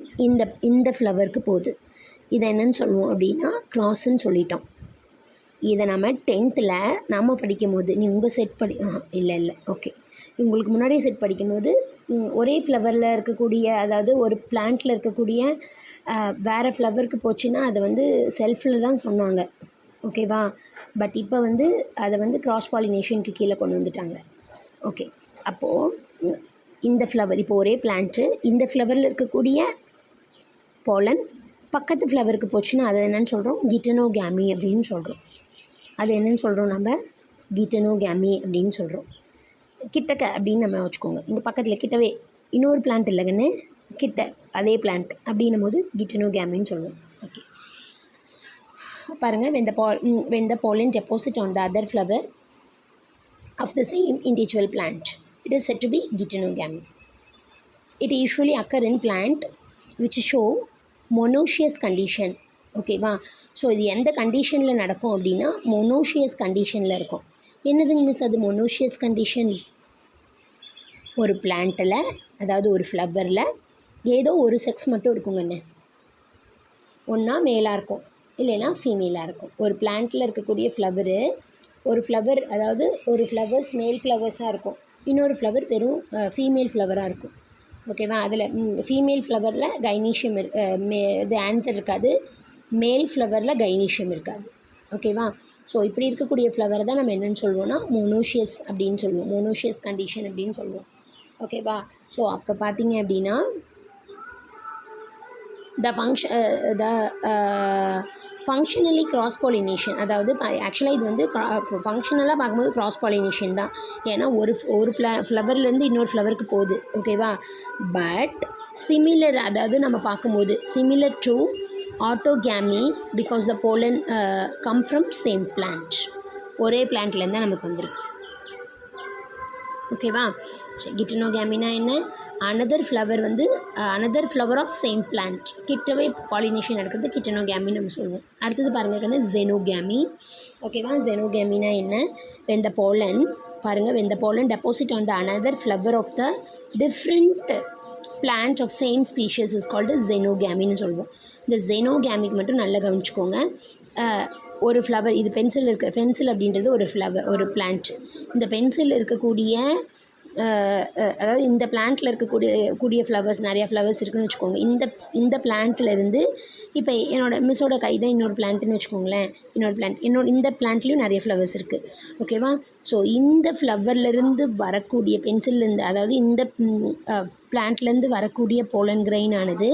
இந்த ஃப்ளவருக்கு போகுது. இதை என்னென்னு சொல்லுவோம் அப்படின்னா கிராஸ்ன்னு சொல்லிட்டோம். இதை நம்ம 10th நம்ம படிக்கும்போது, நீ உங்கள் செட் இல்லை ஓகே, உங்களுக்கு முன்னாடியே செட் படிக்கும்போது ஒரே ஃப்ளவரில் இருக்கக்கூடிய, அதாவது ஒரு பிளான்ட்டில் இருக்கக்கூடிய வேறு ஃப்ளவருக்கு போச்சுன்னா அதை வந்து செல்ஃபில் தான் சொன்னாங்க. ஓகேவா? பட் இப்போ வந்து அதை வந்து கிராஸ் பாலினேஷனுக்கு கீழே கொண்டு வந்துட்டாங்க. ஓகே, அப்போது இந்த ஃப்ளவர், இப்போ ஒரே பிளான்ட்டு, இந்த ஃப்ளவரில் இருக்கக்கூடிய போலன் பக்கத்து ஃப்ளவருக்கு போச்சுன்னா அதை என்னென்னு சொல்கிறோம், கிட்டனோகேமி அப்படின்னு சொல்கிறோம். அது என்னென்னு சொல்கிறோம், நம்ம கிட்டனோகேமி அப்படின்னு சொல்கிறோம். கிட்டக்க அப்படின்னு நம்ம வச்சுக்கோங்க. இங்கே பக்கத்தில் கிட்டவே இன்னொரு பிளான்ட் இல்லைங்கன்னு, கிட்ட அதே பிளான்ட் அப்படின்னும் போது கிட்டனோகேமின்னு சொல்லுவோம். ஓகே, பாருங்கள். when the pollen deposit on the other flower of the same individual plant, it is said to be gittanogamy. It usually occur in plant which show monoecious condition. ஓகேவா? So இது எந்த கண்டிஷனில் நடக்கும் அப்படின்னா மொனோஷியஸ் கண்டிஷனில் இருக்கும். என்னதுங்க மிஸ் அது மொனோஷியஸ் கண்டிஷன்? ஒரு பிளான்ட்டில், அதாவது ஒரு ஃப்ளவரில் ஏதோ ஒரு செக்ஸ் மட்டும் இருக்குங்கண்ணே. ஒன்றா மேலாக இருக்கும், இல்லைன்னா ஃபீமேலாக இருக்கும். ஒரு பிளான்ட்டில் இருக்கக்கூடிய ஃப்ளவர், அதாவது ஒரு ஃப்ளவர்ஸ் மேல் ஃப்ளவர்ஸாக இருக்கும், இன்னொரு ஃப்ளவர் வெறும் ஃபீமேல் ஃப்ளவராக இருக்கும். ஓகேவா? அதில் ஃபீமேல் ஃப்ளவரில் கைனீஷியம் இது ஆன்சர் இருக்காது, மேல் ஃப்ளவரில் கைனீஷியம் இருக்காது. ஓகேவா? ஸோ இப்படி இருக்கக்கூடிய ஃப்ளவரை தான் நம்ம என்னென்னு சொல்லுவோம்னா மோனோஷியஸ் அப்படின்னு சொல்லுவோம், மோனோஷியஸ் கண்டிஷன் அப்படின்னு சொல்லுவோம். ஓகேவா? ஸோ அப்போ பார்த்தீங்க அப்படின்னா ஃபங்க்ஷனலி கிராஸ் பாலினேஷன், அதாவது ஆக்சுவலாக இது வந்து ஃபங்க்ஷனலாக பார்க்கும்போது கிராஸ் பாலினேஷன் தான். ஏன்னா ஒரு ஃப்ளவர்லேருந்து இன்னொரு ஃப்ளவருக்கு போகுது. ஓகேவா? பட் சிமிலர், அதாவது நம்ம பார்க்கும்போது similar to autogamy because the pollen come from same plant. ஒரே பிளான்ட்லேருந்து தான் நமக்கு வந்திருக்கு. ஓகேவா? கிட்டனோகேமினா என்ன? அனதர் ஃப்ளவர் வந்து another flower of same plant. கிட்டவே பாலினேஷன் நடக்கிறது கிட்டனோகேமின்னு நம்ம சொல்லுவோம். அடுத்தது பாருங்க ஜெனோகேமி. ஓகேவா? ஜெனோகேமினா என்ன? வென் த போலன் பாருங்கள், when the pollen deposit on the another flower of the different plant of same species is called ஜெனோகேமின்னு சொல்லுவோம். இந்த ஜெனோகேமிக்கு மட்டும் நல்லா கவனிச்சுக்கோங்க. ஒரு ஃப்ளவர், இது பென்சில் அப்படின்றது ஒரு ஃப்ளவர், ஒரு பிளான்ட். இந்த பென்சில் இருக்கக்கூடிய அதாவது இந்த பிளான்ட்டில் இருக்கக்கூடிய ஃப்ளவர்ஸ், நிறையா ஃப்ளவர்ஸ் இருக்குதுன்னு வச்சுக்கோங்க. இந்த பிளான்ட்லேருந்து இப்போ என்னோடய மிஸ்ஸோட கை தான் இன்னொரு பிளான்ட்டுன்னு வச்சுக்கோங்களேன். இந்த பிளான்ட்லேயும் நிறைய ஃப்ளவர்ஸ் இருக்குது. ஓகேவா? ஸோ இந்த ஃப்ளவர்லேருந்து வரக்கூடிய பென்சில்லேருந்து, அதாவது இந்த பிளான்ட்லேருந்து வரக்கூடிய போலன் கிரெயின் ஆனது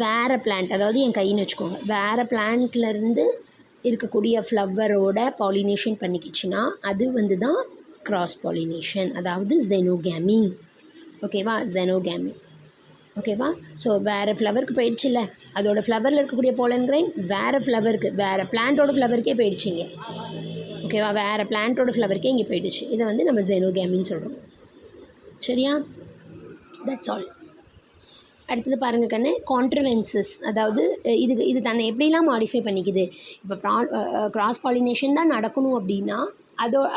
வேறு பிளான்ட், அதாவது என் கைன்னு வச்சுக்கோங்க, வேறு பிளான்ட்லேருந்து இருக்கக்கூடிய ஃப்ளவரோட பாலினேஷன் பண்ணிக்கிச்சுன்னா அது வந்து தான் கிராஸ் பாலினேஷன், அதாவது ஜெனோகேமி. ஓகேவா? ஜெனோகேமி. ஓகேவா? ஸோ வேறு ஃப்ளவருக்கு போயிடுச்சுல்ல, அதோடய ஃப்ளவரில் இருக்கக்கூடிய போலன் கிரெயின் வேறு ஃப்ளவருக்கு, வேறு பிளான்ட்டோட ஃப்ளவருக்கே போயிடுச்சிங்க. ஓகேவா? வேறு பிளான்ட்டோட ஃப்ளவருக்கே இங்கே போயிடுச்சு. இதை வந்து நம்ம ஜெனோகேமின்னு சொல்கிறோம். சரியா? That's all. அடுத்தது பாருங்கள் கண்ணு, கான்ட்ரவென்சஸ். அதாவது இது தன்னை எப்படிலாம் மாடிஃபை பண்ணிக்குது. இப்போ கிராஸ் பாலினேஷன் தான் நடக்கணும் அப்படின்னா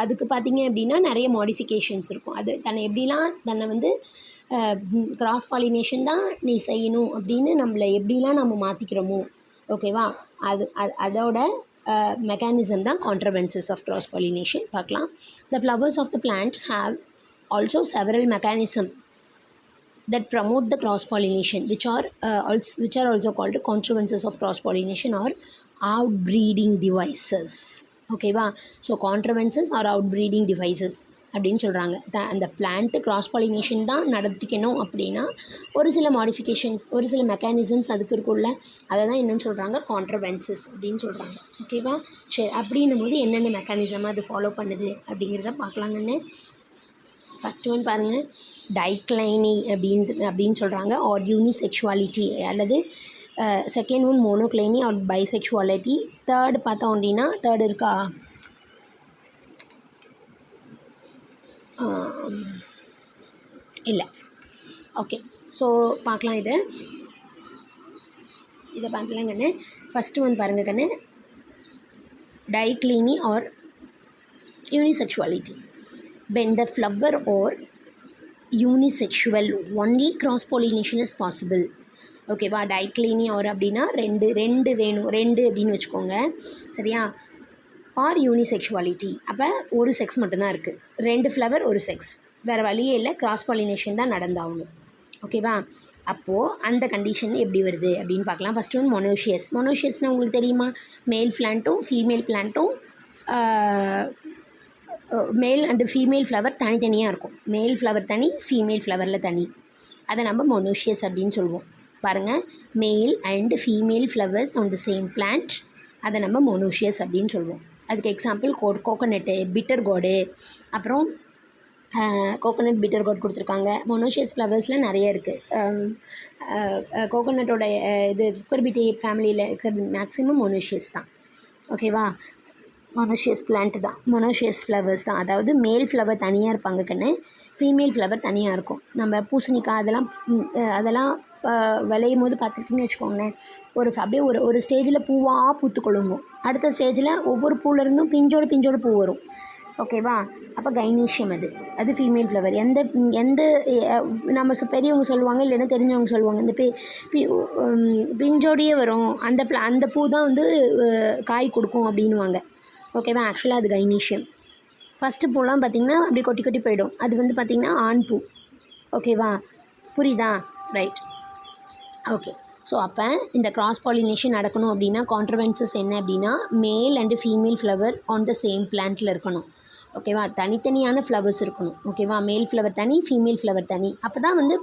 அதுக்கு பார்த்திங்க அப்படின்னா நிறைய மாடிஃபிகேஷன்ஸ் இருக்கும். அது தன்னை வந்து கிராஸ் பாலினேஷன் தான் நீ செய்யணும் அப்படின்னு எப்படிலாம் நம்ம மாற்றிக்கிறோமோ, ஓகேவா, அதோட மெக்கானிசம் தான் கான்ட்ரவென்சஸ் ஆஃப் கிராஸ் பாலினேஷன். பார்க்கலாம். The flowers of the plant have also several mechanism that promote the cross pollination, which are also called contrivances of cross pollination or outbreeding devices. ஓகேவா? ஸோ கான்ட்ரவென்சஸ் ஆர் அவுட்ப்ரீடிங் டிவைசஸ் அப்படின்னு சொல்கிறாங்க. அந்த plant cross pollination தான் நடத்திக்கணும் அப்படின்னா ஒரு சில modifications, ஒரு சில மெக்கானிசம்ஸ் அதுக்கு இருக்குள்ள, அதை தான் என்னென்னு சொல்கிறாங்க, கான்ட்ரவென்சஸ் அப்படின்னு சொல்கிறாங்க. ஓகேவா? சரி, அப்படின்னும் போது என்னென்ன மெக்கானிசம் அது ஃபாலோ பண்ணுது அப்படிங்கிறத பார்க்கலாங்கன்னு. ஃபஸ்ட்டு ஒன் பாருங்கள், டைக்ளைனி அப்படின்னு சொல்கிறாங்க, ஆர் யூனிசெக்ஷுவாலிட்டி, அல்லது செகண்ட் ஒன் மோனோக்ளைனி ஆர் பைசெக்ஷுவாலிட்டி. தேர்டு பார்த்தோம் அப்படின்னா, தேர்டு இருக்கா, இல்லை. ஓகே, ஸோ பார்க்கலாம். இதை பார்க்கலாம் கண்ணு. ஃபஸ்ட்டு ஒன் பாருங்கள் கண்ணு, டைக்ளைனி R யூனிசெக்ஷுவாலிட்டி. When the flower or unisexual, only cross pollination is possible. ஓகேவா? டைக்ளைனி ஆர் அப்படின்னா ரெண்டு வேணும், ரெண்டு அப்படின்னு வச்சுக்கோங்க. சரியா? ஆர் யூனிசெக்ஷுவாலிட்டி, அப்போ ஒரு செக்ஸ் மட்டும்தான் இருக்குது, ரெண்டு ஃப்ளவர் ஒரு செக்ஸ், வேறு வழியே இல்லை, கிராஸ் பாலினேஷன் தான் நடந்தாகணும். ஓகேவா? அப்போது அந்த கண்டிஷன் எப்படி வருது அப்படின்னு பார்க்கலாம். First one மொனோஷியஸ். மொனோஷியஸ்னால் உங்களுக்கு தெரியுமா? மேல் பிளான்ட்டும் ஃபீமேல் பிளான்ட்டும் மேல் அண்டு ஃபீமேல் ஃப்ளவர் தனித்தனியாக இருக்கும். மேல் ஃப்ளவர் தனி, ஃபீமேல் ஃப்ளவரில் தனி. அதை நம்ம மொனோஷியஸ் அப்படின்னு சொல்லுவோம். பாருங்கள், மேல் and female flowers on the same plant, அதை நம்ம மொனோஷியஸ் அப்படின்னு சொல்லுவோம். அதுக்கு எக்ஸாம்பிள் கோகோனட்டு, பிட்டர் கார்டு, அப்புறம் கோகோனட், பிட்டர் கார்டு கொடுத்துருக்காங்க. மொனோஷியஸ் ஃப்ளவர்ஸில் நிறைய இருக்குது. கோகோனட்டோட இது குக்கர்பிட்டி ஃபேமிலியில் இருக்கிறது மேக்ஸிமம் மொனோஷியஸ் தான். ஓகேவா? மொனோஷியஸ் பிளான்ட் தான், மொனோஷியஸ் ஃப்ளவர்ஸ் தான். அதாவது மேல் ஃப்ளவர் தனியாக இருப்பாங்க கண்ணு, ஃபீமேல் ஃப்ளவர் தனியாக இருக்கும். நம்ம பூசணிக்காய் அதெல்லாம் விளையும் போது பார்த்துருக்கீங்கன்னு வச்சுக்கோங்களேன், அப்படியே ஒரு ஸ்டேஜில் பூவாக பூத்து கொள்ளுங்கும், அடுத்த ஸ்டேஜில் ஒவ்வொரு பூவிலேருந்தும் பிஞ்சோடு பூ வரும். ஓகேவா? அப்போ கைனீஷியம் அது ஃபீமேல் ஃப்ளவர். எந்த நம்ம பெரியவங்க சொல்லுவாங்க, இல்லைன்னா தெரிஞ்சவங்க சொல்லுவாங்க, இந்த பிஞ்சோடையே வரும் அந்த பூ தான் வந்து காய் கொடுக்கும் அப்படின்வாங்க. ஓகேவா? ஆக்சுவலாக அது கைனீஷியம். ஃபஸ்ட்டு பூலாம் பார்த்திங்கன்னா அப்படி கொட்டி போயிடும், அது வந்து பார்த்திங்கன்னா ஆண் பூ. ஓகேவா? புரியுதா? ரைட். ஓகே, ஸோ அப்போ இந்த கிராஸ் பாலினேஷன் நடக்கணும் அப்படின்னா கான்ட்ரவென்சஸ் என்ன அப்படின்னா, male and female flower on the same பிளான்ட்டில் இருக்கணும். ஓகேவா? தனித்தனியான ஃப்ளவர்ஸ் இருக்கணும். ஓகேவா? மேல் ஃப்ளவர் தனி, ஃபீமேல் ஃப்ளவர் தனி. அப்போ தான் வந்து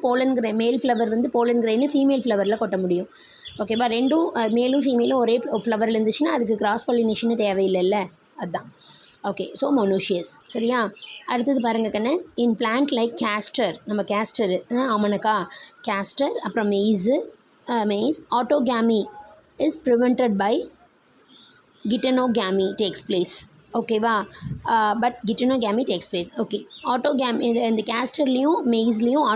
மேல் ஃப்ளவர் வந்து போலன் கிரெயின்னு ஃபீமேல் ஃப்ளவரில் கொட்ட முடியும். ஓகேவா? ரெண்டும் மேலும் ஃபீமேலும் ஒரே ஃப்ளவரில் இருந்துச்சுன்னா அதுக்கு கிராஸ் பாலினேஷனு தேவையில்லைல்ல, அதுதான். Okay, so monoecious. சரியா? அடுத்தது பாருங்கள் கண்ணு, இன் பிளான்ட் லைக் கேஸ்டர், நம்ம கேஸ்டரு ஆமணக்கா, கேஸ்டர், அப்புறம் maize, autogamy is prevented by geitonogamy takes place. ஓகேவா? But geitonogamy takes place. Okay, autogamy இந்த கேஸ்டர்லேயும் மெய்ஸ்லேயும்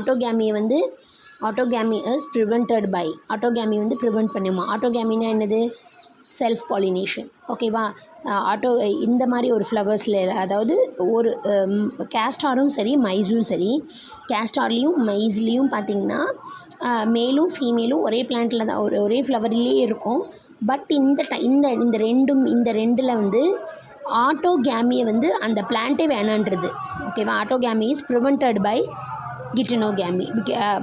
autogamy is prevented by, autogamy வந்து ப்ரிவெண்ட் பண்ணுமா. ஆட்டோகேமினா என்னது? Self pollination. ஓகேவா? இந்த மாதிரி ஒரு ஃப்ளவர்ஸில், அதாவது ஒரு கேஸ்டாரும் சரி மைஸும் சரி, கேஸ்டார்லேயும் மைஸ்லேயும் பார்த்திங்கன்னா மேலும் ஃபீமேலும் ஒரே பிளான்ட்டில் தான் ஒரே ஃப்ளவர்லேயே இருக்கும். பட் இந்த ரெண்டில் வந்து ஆட்டோகேமியை வந்து அந்த பிளான்ட்டே வேணான்றது. ஓகேவா? Autogamy is prevented by geitonogamy.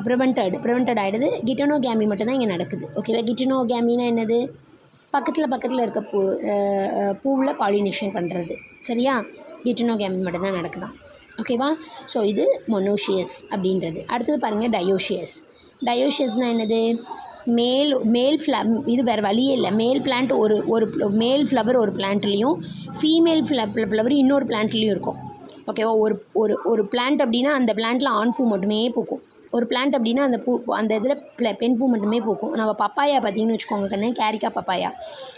Prevented ஆகிடுது. geitonogamy மட்டும்தான் இங்கே நடக்குது. ஓகேவா? geitonogamy என்னது? பக்கத்தில் இருக்க பூவில் பாலினேஷன் பண்ணுறது. சரியா? geitonogamy மட்டும்தான் நடக்குதான். ஓகேவா? ஸோ இது மொனோஷியஸ் அப்படின்றது. அடுத்தது பாருங்கள், டயோஷியஸ்னால் என்னது? இது வேறு வழியே இல்லை. மேல் பிளான்ட் ஒரு மேல் ஃப்ளவர் ஒரு பிளான்ட்லேயும், ஃபீமேல் ஃப்ளவர் இன்னொரு பிளான்ட்லேயும் இருக்கும். ஓகேவா? ஒரு பிளான்ட் அப்படின்னா அந்த பிளான்ட்டில் ஆண் பூ மட்டுமே பூக்கும். ஒரு பிளான்ட் அப்படின்னா அந்த இதில் பெண் பூ மட்டுமே பூக்கும். நம்ம பப்பாயா பார்த்திங்கன்னு வச்சுக்கோங்க கண்ணு, கேரிக்கா பப்பாயா.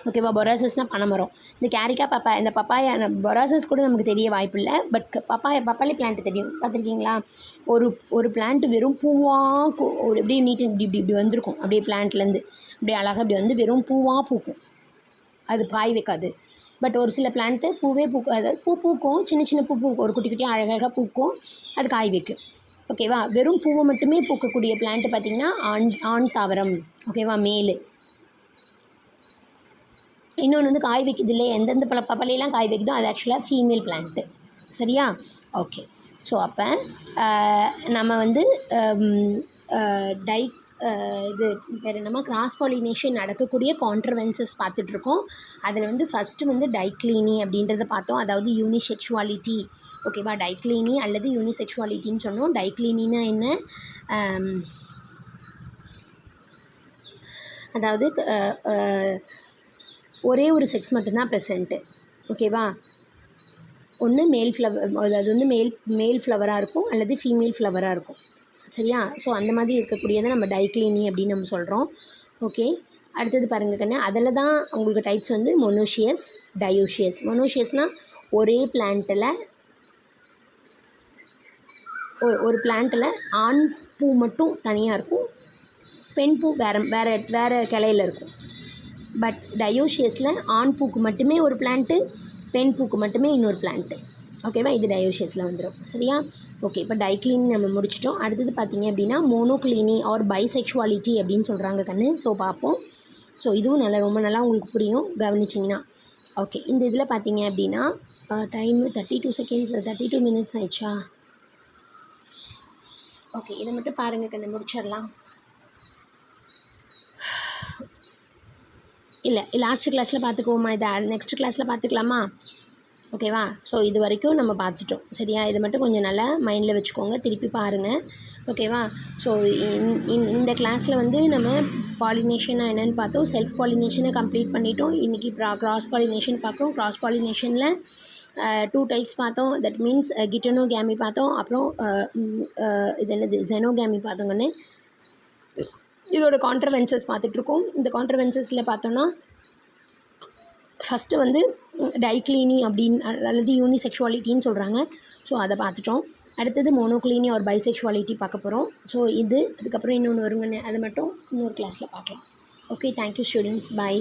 ஓகேவா? பொராசஸ்னால் பனைமரம். இந்த கேரிக்கா பப்பாயா, இந்த பப்பாயா பொராசஸ் கூட நமக்கு தெரிய வாய்ப்பில்லை. பட் பப்பாளி பிளான்ட் தெரியும். பார்த்துருக்கீங்களா? ஒரு பிளான்ட் வெறும் பூவாக ஒரு எப்படியே நீட்டு இப்படி வந்திருக்கும். அப்படியே பிளான்ட்லேருந்து அப்படியே அழகாக இப்படி வந்து வெறும் பூவாக பூக்கும். அது காய் வைக்காது. பட் ஒரு சில பிளான்ட்டு பூவே பூக்கும். அதாவது பூக்கும், சின்ன பூ பூக்கும், ஒரு குட்டி அழகாக பூக்கும், அது காய் வைக்கும். ஓகேவா? வெறும் பூவை மட்டுமே பூக்கக்கூடிய பிளான்ட்டு பார்த்திங்கன்னா ஆண் தாவரம். ஓகேவா? மேலு. இன்னொன்று வந்து காய் வைக்குது இல்லையா, எந்தெந்த பப்பாளியெல்லாம் காய் வைக்குதோ அது ஆக்சுவலாக ஃபீமேல் பிளான்ட்டு. சரியா? ஓகே. ஸோ அப்போ நம்ம வந்து இது வேறு என்னமா கிராஸ் பாலினேஷன் நடக்கக்கூடிய கான்ட்ரவென்சஸ் பார்த்துட்ருக்கோம். அதில் வந்து ஃபஸ்ட்டு வந்து டைக்ளீனி அப்படின்றத பார்த்தோம். அதாவது யூனிசெக்ஷுவாலிட்டி. ஓகேவா? டைக்ளீனி அல்லது யூனிசெக்ஷுவாலிட்டின்னு சொன்னோம். டைக்ளீனினா என்ன? அதாவது ஒரே ஒரு செக்ஸ் மட்டும்தான் ப்ரெசண்ட்டு. ஓகேவா? ஒன்று மேல் ஃப்ளவர், அதாவது வந்து மேல் ஃப்ளவராக இருக்கும் அல்லது ஃபீமேல் ஃப்ளவராக இருக்கும். சரியா? ஸோ அந்த மாதிரி இருக்கக்கூடியதை நம்ம டைக்ளீனி அப்படின்னு நம்ம சொல்கிறோம். ஓகே. அடுத்தது பாருங்கள் கண்ணு, அதில் தான் உங்களுக்கு டைப்ஸ் வந்து மொனோஷியஸ், டயோஷியஸ். மொனோஷியஸ்னால் ஒரே பிளான்ட்டில் ஒரு பிளான்ட்டில் ஆண் பூ மட்டும் தனியாக இருக்கும், பெண் பூ வேறு கிளையில் இருக்கும். பட் டயோஷியஸில் ஆண் பூக்கு மட்டுமே ஒரு பிளான்ட்டு, பெண் பூக்கு மட்டுமே இன்னொரு பிளான்ட்டு. ஓகேவா? இது டயோஷியஸில் வந்துடும். சரியா? ஓகே. இப்போ டைக்ளீனி நம்ம முடிச்சிட்டோம். அடுத்தது பார்த்திங்க அப்படின்னா மோனோக்ளீனி ஆர் பைசெக்ஷுவாலிட்டி அப்படின்னு சொல்கிறாங்க கண்ணு. ஸோ பார்ப்போம். ஸோ இதுவும் ரொம்ப நல்லா உங்களுக்கு புரியும் கவனிச்சிங்கன்னா. ஓகே. இந்த இதில் பார்த்திங்க அப்படின்னா டைமு 32 செகண்ட்ஸ், 32 மினிட்ஸ் ஆயிடுச்சா? ஓகே. இதை மட்டும் பாருங்கள் கண்ணு, முடிச்சிடலாம். இல்லை, லாஸ்ட்டு கிளாஸில் பார்த்துக்குவோமா? இதை நெக்ஸ்ட் கிளாஸில் பார்த்துக்கலாமா? ஓகேவா? ஸோ இது வரைக்கும் நம்ம பார்த்துட்டோம். சரியா? இதை மட்டும் கொஞ்சம் நல்லா மைண்டில் வச்சுக்கோங்க, திருப்பி பாருங்கள். ஓகேவா? ஸோ இந்த கிளாஸில் வந்து நம்ம பாலினேஷனாக என்னென்னு பார்த்தோம். செல்ஃப் பாலினேஷனை கம்ப்ளீட் பண்ணிட்டோம். இன்றைக்கி கிராஸ் பாலினேஷன் பார்க்குறோம். கிராஸ் பாலினேஷனில் 2 டைப்ஸ் பார்த்தோம். தட் மீன்ஸ் geitonogamy பார்த்தோம். அப்புறம் இது என்னது, xenogamy பார்த்தோங்கன்னு. இதோட கான்ட்ரவென்சஸ் பார்த்துட்ருக்கோம். இந்த கான்ட்ரவென்சஸில் பார்த்தோன்னா ஃபஸ்ட்டு வந்து டைக்ளீனி அப்படின்னு அல்லது யூனிசெக்ஷுவாலிட்டின்னு சொல்கிறாங்க. ஸோ அதை பார்த்துட்டோம். அடுத்தது மோனோக்ளீனி ஒரு பைசெக்ஷுவாலிட்டி பார்க்க போகிறோம். ஸோ அதுக்கப்புறம் இன்னொன்று வருங்கன்னு, அதை மட்டும் இன்னொரு கிளாஸில் பார்க்கலாம். ஓகே. Thank you students. பை.